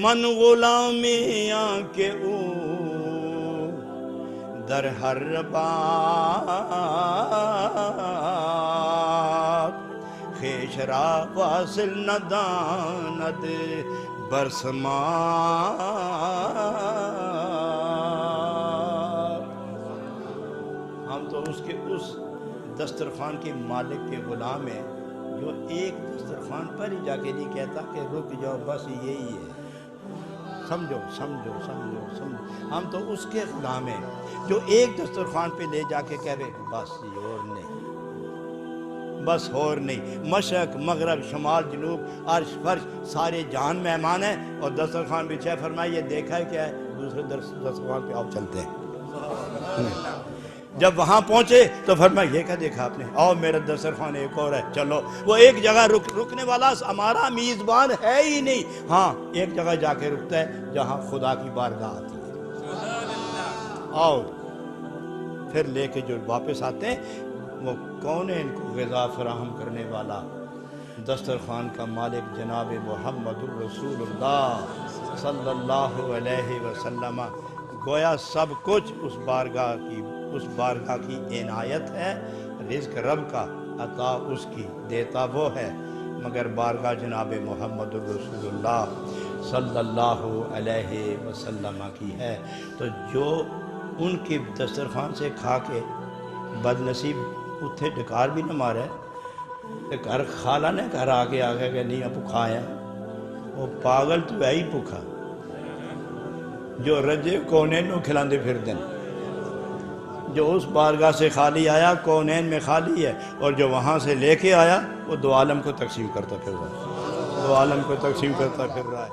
من غلامیاں کے او در ہر بات خیش را واصل نہ داند برسمات۔ ہم تو اس کے اس دسترخوان کے مالک کے غلام ہیں جو ایک دسترخوان پر ہی جا کے نہیں کہتا کہ رک جاؤ بس یہی ہے، سمجھو سمجھو سمجھو سمجھو۔ ہم تو اس کے غلام ہیں جو ایک دسترخوان پہ لے جا کے کہہ رہے بس یہ اور نہیں، بس اور نہیں۔ مشرق مغرب شمال جنوب عرش فرش سارے جہان مہمان ہیں، اور دسترخوان بچھائے فرمایا یہ دیکھا ہے کیا ہے، دوسرے دسترخوان پہ آپ چلتے ہیں۔ جب وہاں پہنچے تو فرمایا یہ کیا دیکھا آپ نے، آؤ میرا دسترخوان ایک اور ہے چلو۔ وہ ایک جگہ رکنے والا ہمارا میزبان ہے ہی نہیں، ہاں ایک جگہ جا کے رکتا ہے جہاں خدا کی بارگاہ آتی ہے۔ آؤ پھر لے کے جو واپس آتے ہیں وہ کون ہے ان کو غذا فراہم کرنے والا؟ دسترخوان کا مالک جناب محمد الرسول اللہ صلی اللہ علیہ وسلم۔ گویا سب کچھ اس بارگاہ کی عنایت ہے، رزق رب کا، عطا اس کی، دیتا وہ ہے، مگر بارگاہ جناب محمد الرسول اللہ صلی اللہ علیہ وسلم کی ہے۔ تو جو ان کی دسترخوان سے کھا کے بد نصیب اتھے ڈکار بھی نہ مارے کہ گھر خالہ نے گھر آگے کہ نہیں بھکھا آیا، وہ پاگل تو ہے ہی بھکھا جو رجے کونین نو کھلاندے پھر دن۔ جو اس بارگاہ سے خالی آیا کونین میں خالی ہے، اور جو وہاں سے لے کے آیا وہ دو عالم کو تقسیم کرتا پھر رہا ہے، دو عالم کو تقسیم کرتا پھر رہا ہے۔